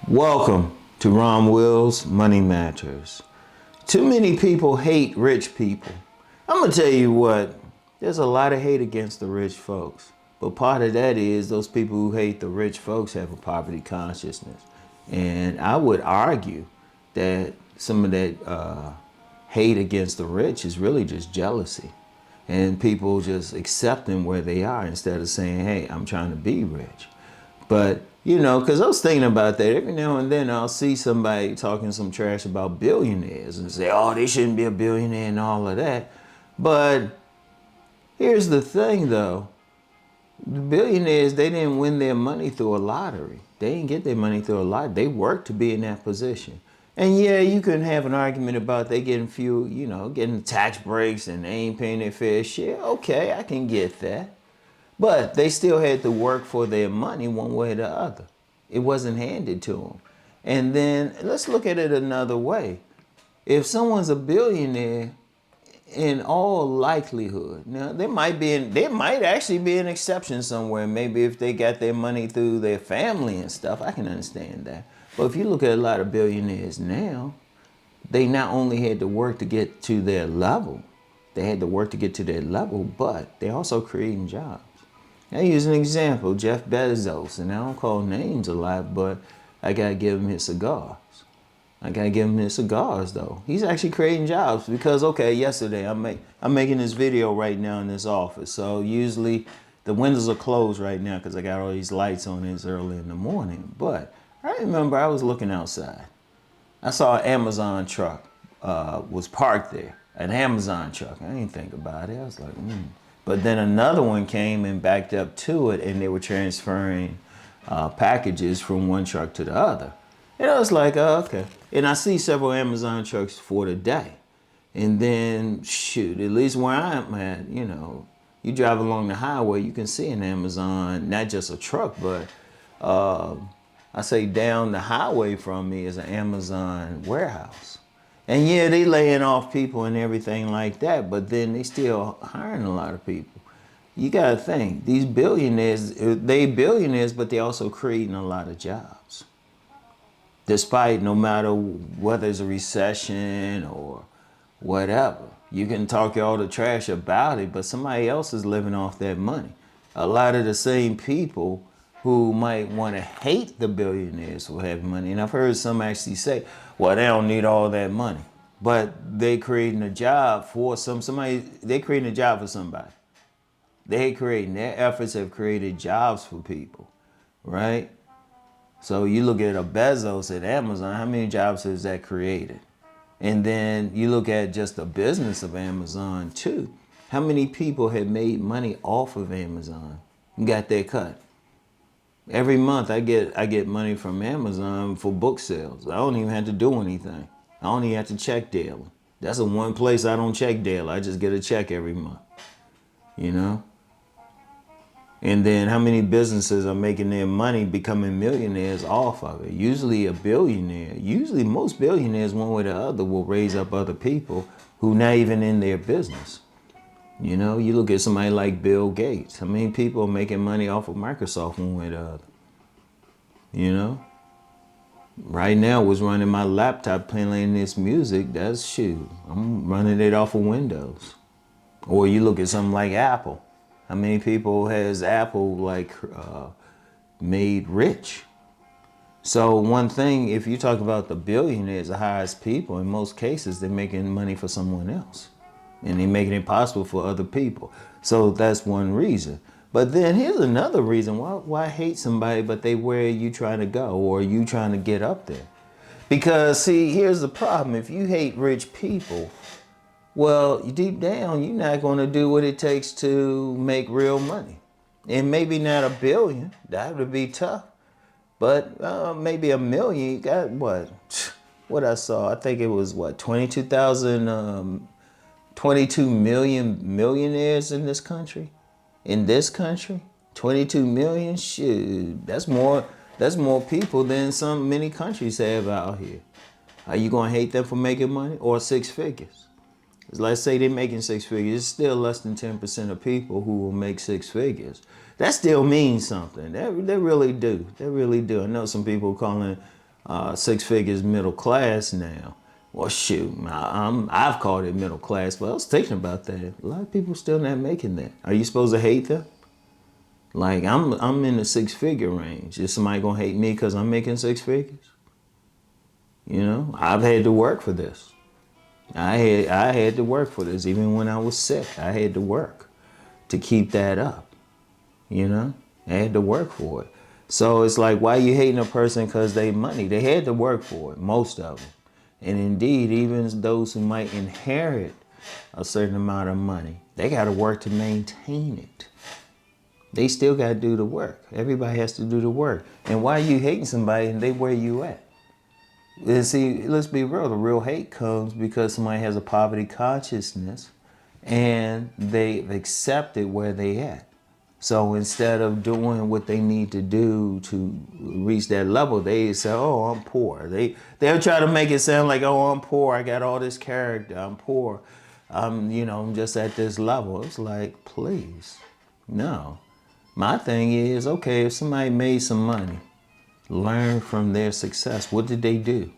Welcome to Rom Wills Money Matters. Too many people hate rich people. I'm gonna tell you what, there's a lot of hate against the rich folks. But part of that is those people who hate the rich folks have a poverty consciousness. And I would argue that some of that hate against the rich is really just jealousy. And people just accepting where they are instead of saying, hey, I'm trying to be rich. But, you know, because I was thinking about that. Every now and then I'll see somebody talking some trash about billionaires and say, oh, they shouldn't be a billionaire and all of that. But here's the thing, though. The billionaires, they didn't win their money through a lottery. They didn't get their money through a lottery. They worked to be in that position. And yeah, you can have an argument about they getting getting tax breaks and they ain't paying their fair share. Okay, I can get that. But they still had to work for their money one way or the other. It wasn't handed to them. And then let's look at it another way. If someone's a billionaire, in all likelihood, now there might actually be an exception somewhere. Maybe if they got their money through their family and stuff, I can understand that. But if you look at a lot of billionaires now, they not only had to work to get to their level, but they're also creating jobs. I use an example, Jeff Bezos, and I don't call names a lot, but I gotta give him his cigars. Though. He's actually creating jobs because, okay, yesterday I'm making this video right now in this office. So usually the windows are closed right now because I got all these lights on. It's early in the morning. But I remember I was looking outside. I saw an Amazon truck was parked there. An Amazon truck. I didn't think about it. I was like, But then another one came and backed up to it, and they were transferring packages from one truck to the other. And I was like, oh, okay. And I see several Amazon trucks for the day. And then, shoot, at least where I'm at, you drive along the highway, you can see an Amazon, not just a truck, but I say down the highway from me is an Amazon warehouse. And yeah, they laying off people and everything like that, but then they still hiring a lot of people. You gotta think, these billionaires, they billionaires, but they also creating a lot of jobs. Despite no matter whether it's a recession or whatever, you can talk all the trash about it, but somebody else is living off that money. A lot of the same people who might want to hate the billionaires will have money. And I've heard some actually say, well, they don't need all that money. But they creating a job for somebody, they creating a job for somebody. Their efforts have created jobs for people, right? So you look at a Bezos at Amazon, how many jobs has that created? And then you look at just the business of Amazon too. How many people have made money off of Amazon and got their cut? Every month I get money from Amazon for book sales. I don't even have to do anything. I don't even have to check daily. That's the one place I don't check daily. I just get a check every month, And then how many businesses are making their money becoming millionaires off of it? Usually most billionaires, one way or the other, will raise up other people who not even in their business. You look at somebody like Bill Gates. How many people are making money off of Microsoft one way or the other? Right now, was running my laptop playing this music. I'm running it off of Windows. Or you look at something like Apple. How many people has Apple made rich? So one thing, if you talk about the billionaires, the highest people, in most cases, they're making money for someone else. And they're making it possible for other people. So that's one reason. But then here's another reason why hate somebody, but they where you trying to go or you trying to get up there. Because see, here's the problem. If you hate rich people, well, deep down, you're not going to do what it takes to make real money. And maybe not $1 billion. That would be tough. But maybe $1 million. You got what I saw. I think it was 22 million millionaires in this country. 22 million, shoot, that's more people than many countries have out here. Are you gonna hate them for making money or 6 figures? Let's say they're making 6 figures. It's still less than 10% of people who will make 6 figures. That still means something. They really do. They really do. I know some people calling six figures middle class now. Well, shoot, I've called it middle class, but I was thinking about that. A lot of people still not making that. Are you supposed to hate them? Like, I'm in the six figure range. Is somebody gonna hate me because I'm making six figures? You know, I've had to work for this. I had to work for this. Even when I was sick, I had to work to keep that up. You know, I had to work for it. So it's like, why are you hating a person because they money? They had to work for it, most of them. And indeed, even those who might inherit a certain amount of money, they got to work to maintain it. They still got to do the work. Everybody has to do the work. And why are you hating somebody and they where you at? And see, let's be real. The real hate comes because somebody has a poverty consciousness and they've accepted where they at. So instead of doing what they need to do to reach that level, they say, oh, I'm poor. They'll try to make it sound like, oh, I'm poor. I got all this character. I'm poor. I'm just at this level. It's like, please, no. My thing is, okay, if somebody made some money, learn from their success. What did they do?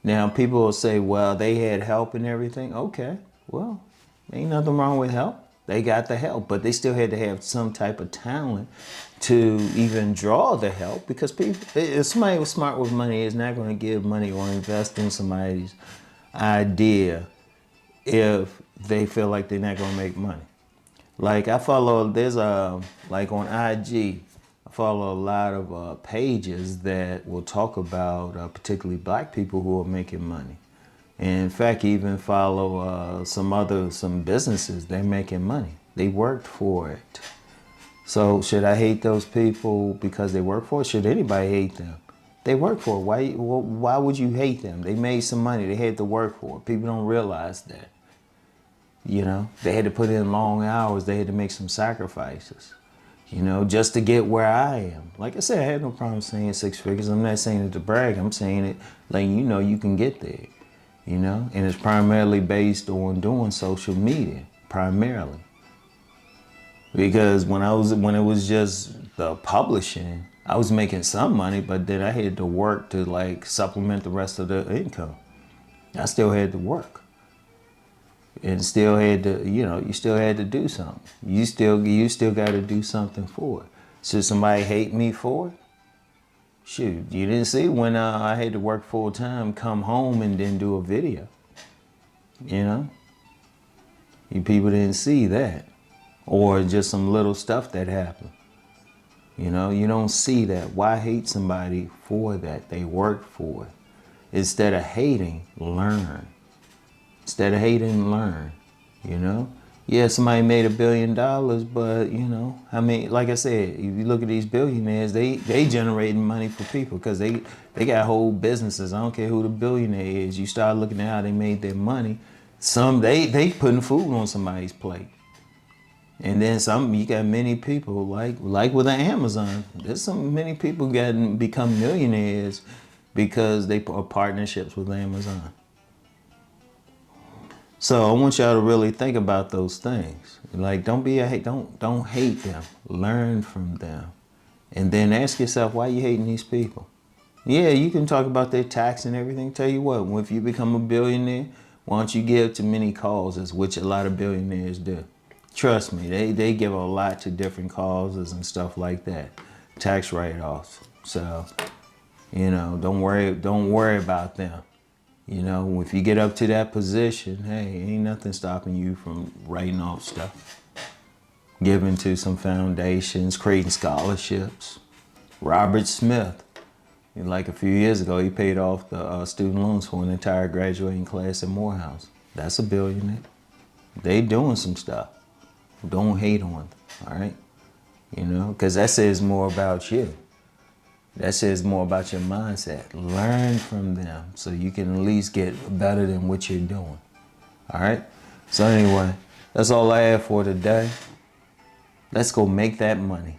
Now, people will say, well, they had help and everything. Okay, well, ain't nothing wrong with help. They got the help, but they still had to have some type of talent to even draw the help, because people, if somebody was smart with money is not going to give money or invest in somebody's idea if they feel like they're not going to make money. Like I follow, like on IG, I follow a lot of pages that will talk about particularly black people who are making money. And in fact, even follow some businesses, they're making money. They worked for it. So should I hate those people because they work for it? Should anybody hate them? They work for it. Why would you hate them? They made some money. They had to work for it. People don't realize that. You know, they had to put in long hours. They had to make some sacrifices, just to get where I am. Like I said, I had no problem saying six figures. I'm not saying it to brag. I'm saying it like, you can get there. And it's primarily based on doing social media, primarily. Because when it was just the publishing, I was making some money, but then I had to work to like supplement the rest of the income. I still had to work. And still had to, you still had to do something. You still got to do something for it. Should somebody hate me for it? Shoot, you didn't see when I had to work full time, come home and then do a video. You people didn't see that. Or just some little stuff that happened. You don't see that. Why hate somebody for that? They worked for it. Instead of hating, learn. Instead of hating, learn. Yeah, somebody made $1 billion, but like I said, if you look at these billionaires, they generating money for people because they got whole businesses. I don't care who the billionaire is. You start looking at how they made their money. Some they putting food on somebody's plate. And then you got many people like with Amazon. There's many people become millionaires because they are partnerships with Amazon. So I want y'all to really think about those things. Like, don't hate them. Learn from them. And then ask yourself, why are you hating these people? Yeah, you can talk about their tax and everything. Tell you what, if you become a billionaire, why don't you give to many causes, which a lot of billionaires do. Trust me, they give a lot to different causes and stuff like that. Tax write-offs. So, don't worry about them. If you get up to that position, hey, ain't nothing stopping you from writing off stuff. Giving to some foundations, creating scholarships. Robert Smith, like a few years ago, he paid off the student loans for an entire graduating class at Morehouse. That's a billionaire. They doing some stuff. Don't hate on them, all right? Because that says more about you. That says more about your mindset. Learn from them so you can at least get better than what you're doing. All right? So anyway, that's all I have for today. Let's go make that money.